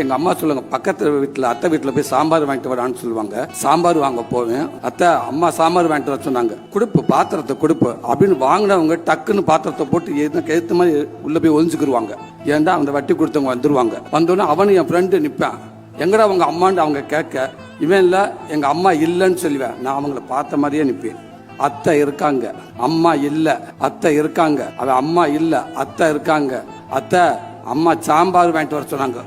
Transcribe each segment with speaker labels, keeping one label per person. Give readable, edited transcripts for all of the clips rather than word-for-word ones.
Speaker 1: எங்க அம்மா சொல்லுங்க, பக்கத்து வீட்டுல அத்தை வீட்டுல போய் சாம்பார் வாங்கிட்டு வரான்னு சொல்லுவாங்க. சாம்பார் வாங்க போவேன். அத்தை அம்மா சாம்பார் வாங்கிட்டு வர சொன்னாங்க. கொடுப்பு பாத்திரத்தை கொடுப்பு அப்படின்னு வாங்கினவங்க டக்குன்னு பாத்திரத்தை போட்டு எழுத்து மாதிரி உள்ள போய் ஒழிஞ்சுக்கிடுவாங்க. ஏன்டா அந்த வட்டி கொடுத்தவங்க வந்துருவாங்க. வந்தோடனே அவனு என் ஃப்ரெண்டு நிற்பான். எங்கடா அவங்க அம்மான்னு அவங்க கேட்க, இவன் இல்லை எங்க அம்மா இல்லைன்னு சொல்லுவேன். நான் அவங்கள பார்த்த மாதிரியே நிற்பேன். அத்தை இருக்காங்க, அம்மா இல்ல. அத்தை இருக்காங்க, அவன் அம்மா இல்ல. அத்தை இருக்காங்க. அத்தை அம்மா சாம்பார் வாங்கிட்டு வர சொன்னாங்க.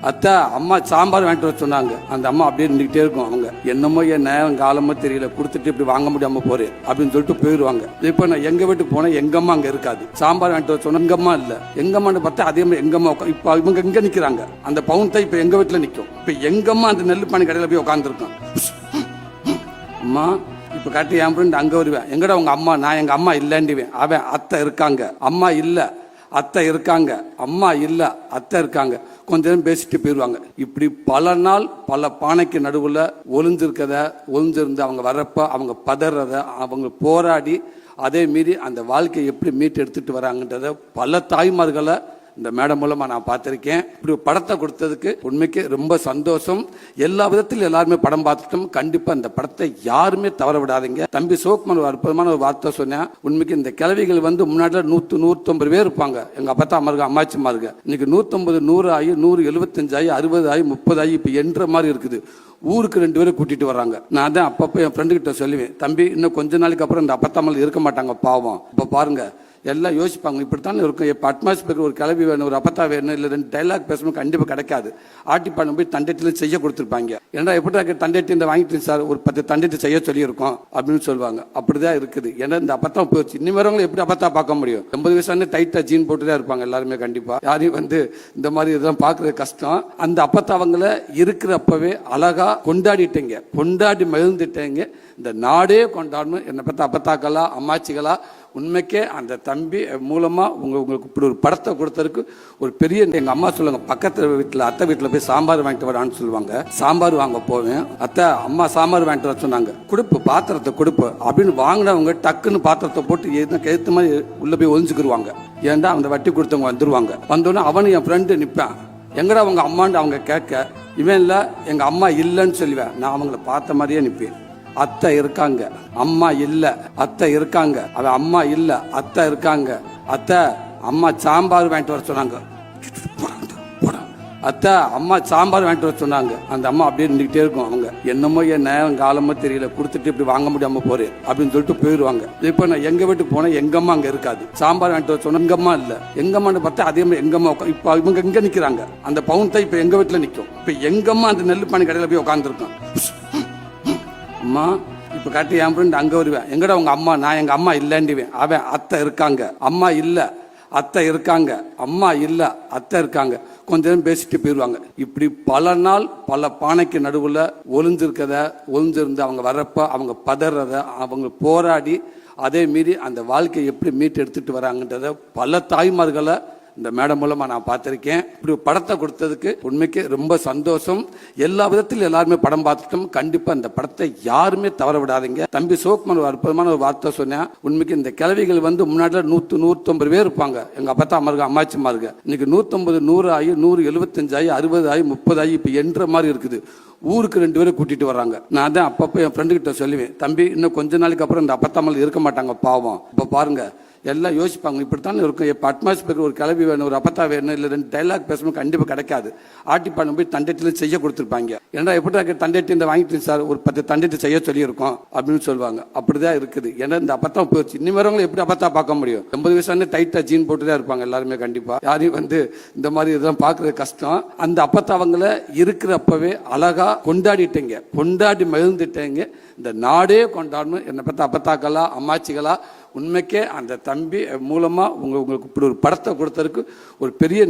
Speaker 1: அத்தை அம்மா சாம்பார் வாங்கிட்டு வர சொன்னாங்க. அந்த அம்மா அப்படியே நின்றுக்கிட்டே இருக்கும். அவங்க என்னமோ என் நேரம் காலமோ தெரியல, கொடுத்துட்டு இப்படி வாங்க முடியாம போறேன் அப்படின்னு சொல்லிட்டு போயிடுவாங்க. இப்ப நான் எங்க வீட்டுக்கு போனா எங்கம்மா அங்க இருக்காது. சாம்பார் வாங்கிட்டு வர சொன்ன எங்கம்மா இல்ல. எங்கம்மான்னு பார்த்தா அதே மாதிரி எங்கம்மா இப்ப இவங்க எங்க நிக்கிறாங்க. அந்த பவுன் தான் இப்ப எங்க வீட்டுல நிக்கும். இப்ப எங்கம்மா அந்த நெல் பானி கடையில போய் உட்காந்துருக்கோம். அம்மா இப்ப காட்டி என் ஃப்ரெண்ட் அங்க வருவேன். எங்கடா உங்க அம்மா? நான் எங்க அம்மா இல்லைன்டுவேன். அவன் அத்தை இருக்காங்க, அம்மா இல்ல. அத்தை இருக்காங்க, அம்மா இல்ல. அத்தை இருக்காங்க. கொஞ்ச நேரம் பேசிட்டு போயிடுவாங்க. இப்படி பல நாள் பல பானைக்கு நடுவில் ஒளிஞ்சிருந்து அவங்க வர்றப்ப அவங்க பதறத, அவங்க போராடி அதே மீறி அந்த வாழ்க்கையை எப்படி மீட்டு எடுத்துட்டு வராங்கன்றத பல தாய்மார்களை இந்த மேடம் மூலமா நான் பார்த்திருக்கேன். இப்படி படத்தை கொடுத்ததுக்கு உண்மைக்கு ரொம்ப சந்தோஷம். எல்லா விதத்திலும் எல்லாருமே படம் பார்த்துட்டோம். கண்டிப்பா இந்த படத்தை யாருமே தவற விடாதீங்க. தம்பி சிவகுமார் ஒரு அற்புதமான ஒரு வார்த்தை சொன்னேன். உண்மைக்கு இந்த கிழவிகள் முன்னாடி 100-150 பேர் இருப்பாங்க. எங்க அப்பத்தா அம்மாருக்கு அம்மாச்சிமாருக்கு இன்னைக்கு 150 100 ஆகி 175 ஆகி 60 ஆகி 30 ஆகி இப்ப என்ற மாதிரி இருக்குது. ஊருக்கு 2 பேரை கூட்டிட்டு வர்றாங்க. நான் தான் அப்பப்போ என் ஃப்ரெண்டு கிட்ட சொல்லுவேன், தம்பி இன்னும் கொஞ்ச நாளைக்கு அப்புறம் இந்த அப்பத்தாமல் இருக்க மாட்டாங்க பாவம். இப்ப பாருங்க எல்லாம் யோசிப்பாங்க, இப்படித்தான் இருக்கும். இப்போ அட்மாஸ்பியர் ஒரு கிளவி வேணும், ஒரு அப்பத்தா வேணும், இல்லை 2 டைலாக் பேசணும், கண்டிப்பாக கிடைக்காது. ஆட்டிப்பாடம் போய் தண்டேட்டில் செய்ய கொடுத்துருப்பாங்க. ஏன்னா எப்படி தண்டேட்டி இந்த வாங்கிட்டு சார் ஒரு 10 தண்டேட்டி செய்ய சொல்லியிருக்கோம் அப்படின்னு சொல்லுவாங்க. அப்படிதான் இருக்குது. ஏன்னா இந்த அப்பத்தான் போச்சு. இன்னும் வரவங்களை எப்படி அப்பத்தா பார்க்க முடியும்? 80 வயசு டைட்டா ஜீன் போட்டு தான் இருப்பாங்க எல்லாருமே. கண்டிப்பா யாரையும் இந்த மாதிரி இதெல்லாம் பார்க்கறது கஷ்டம். அந்த அப்பத்தா அவங்கள இருக்கிறப்பவே அழகா கொண்டாடிட்டீங்க, கொண்டாடி மகிழ்ந்துட்டீங்க. இந்த நாடே கொண்டாடணும். என்னை பற்றி அப்பத்தாக்களா அம்மாச்சிகளா உண்மைக்கே அந்த தம்பி மூலமா உங்களுக்கு இப்படி ஒரு படத்தை கொடுத்ததுக்கு ஒரு பெரிய. எங்க அம்மா சொல்லுங்க, பக்கத்து வீட்டுல அத்தை வீட்டுல போய் சாம்பார் வாங்கிட்டு வரான்னு சொல்லுவாங்க. சாம்பார் வாங்க போவேன். அத்தை அம்மா சாம்பார் வாங்கிட்டு வர சொன்னாங்க. கொடுப்பு பாத்திரத்தை கொடுப்பு அப்படின்னு வாங்கினவங்க டக்குன்னு பாத்திரத்தை போட்டு எழுத்து மாதிரி உள்ள போய் ஒழிஞ்சுக்கிடுவாங்க. ஏன்டா அந்த வட்டி கொடுத்தவங்க வந்துருவாங்க. வந்தோடனே அவனு என் ஃப்ரெண்டு நிற்பான். எங்கடா அவங்க அம்மான்னு அவங்க கேட்க, இவன் இல்லை எங்க அம்மா இல்லைன்னு சொல்லுவேன். நான் அவங்கள பார்த்த மாதிரியே நிற்பேன். அத்தை இருக்காங்க, அம்மா இல்ல. அத்தை இருக்காங்க, அவன் அம்மா இல்ல. அத்தை இருக்காங்க. அத்தை அம்மா சாம்பார் வாங்கிட்டு வர சொன்னாங்க. அத்தை அம்மா சாம்பார் வாங்கிட்டு வர சொன்னாங்க. அந்த அம்மா அப்படியே நின்றுக்கிட்டே இருக்கும். அவங்க என்னமோ என் நேரம் காலமோ தெரியல, கொடுத்துட்டு இப்படி வாங்க முடியாம போறேன் அப்படின்னு சொல்லிட்டு போயிடுவாங்க. இப்ப நான் எங்க வீட்டுக்கு போனா எங்கம்மா அங்க இருக்காது. சாம்பார் வாங்கிட்டு வர சொன்ன எங்கம்மா இல்ல. எங்கம்மான்னு பார்த்தா அதே மாதிரி எங்கம்மா இப்ப இவங்க எங்க நிக்கிறாங்க. அந்த பவுன் தான் இப்ப எங்க வீட்டுல நிக்கும். இப்ப எங்கம்மா அந்த நெல் பானி கடையில போய் உட்காந்துருக்கோம். அம்மா இப்ப காட்டி என் ஃப்ரெண்ட் அங்க வருவேன். எங்கடா உங்க அம்மா? நான் எங்க அம்மா இல்லைன்டுவேன். அவன் அத்தை இருக்காங்க, அம்மா இல்ல. அத்தை இருக்காங்க, அம்மா இல்ல. அத்தை இருக்காங்க. கொஞ்ச நேரம் பேசிட்டு போயிடுவாங்க. இப்படி பல நாள் பல பானைக்கு நடுவில் ஒளிஞ்சிருந்து அவங்க வர்றப்ப அவங்க பதறத, அவங்க போராடி அதே மீறி அந்த வாழ்க்கையை எப்படி மீட்டு எடுத்துட்டு வராங்கன்றத பல தாய்மார்களை இந்த மேடம் மூலமா நான் பார்த்திருக்கேன். இப்படி படத்தை கொடுத்ததுக்கு உண்மைக்கு ரொம்ப சந்தோஷம். எல்லா விதத்திலும் எல்லாருமே படம் பார்த்துட்டோம். கண்டிப்பா இந்த படத்தை யாருமே தவற விடாதீங்க. தம்பி சிவகுமார் ஒரு அற்புதமான ஒரு வார்த்தை சொன்னேன். உண்மைக்கு இந்த கிழவிகள் முன்னாடி 100-150 பேர் இருப்பாங்க. எங்க அப்பத்தா அம்மாருக்கு அம்மாச்சிமாருக்கு இன்னைக்கு 150 100 ஆகி 175 ஆகி 60 ஆகி 30 ஆகி இப்ப என்ற மாதிரி இருக்குது. ஊருக்கு 2 பேரை கூட்டிட்டு வர்றாங்க. நான் தான் அப்பப்போ என் ஃப்ரெண்டு கிட்ட சொல்லுவேன், தம்பி இன்னும் கொஞ்ச நாளைக்கு அப்புறம் இந்த அப்பத்தாமல் இருக்க மாட்டாங்க பாவம். இப்ப பாருங்க எல்லாம் யோசிப்பாங்க, இப்படித்தான் இருக்கும். இப்போ அட்மாஸ்பியர் ஒரு கிளவி வேணும், ஒரு அப்பத்தா வேணும், இல்லை 2 டைலாக் பேசணும், கண்டிப்பாக கிடைக்காது. ஆட்டிப்பாடம் போய் தண்டேட்டில் செய்ய கொடுத்துருப்பாங்க. ஏன்னா எப்படி தண்டேட்டி இந்த வாங்கிட்டு சார் ஒரு 10 தண்டேட்டி செய்ய சொல்லியிருக்கோம் அப்படின்னு சொல்லுவாங்க. அப்படிதான் இருக்குது. ஏன்னா இந்த அப்பத்தான் போச்சு. இன்னும் வரவங்களை எப்படி அப்பத்தா பார்க்க முடியும்? 80 வயசு டைட்டா ஜீன் போட்டு தான் இருப்பாங்க எல்லாருமே. கண்டிப்பா யாரையும் இந்த மாதிரி இதெல்லாம் பார்க்கறது கஷ்டம். அந்த அப்பத்தா அவங்கள இருக்கிறப்பவே அழகா கொண்டாடிட்டீங்க, கொண்டாடி மகிழ்ந்துட்டீங்க. இந்த நாடே கொண்டாடணும். என்னை பற்றி அப்பத்தாக்களா அம்மாச்சிகளா உண்மைக்கே அந்த தம்பி மூலமா உங்களுக்கு இப்படி ஒரு படத்தை கொடுத்ததுக்கு ஒரு பெரிய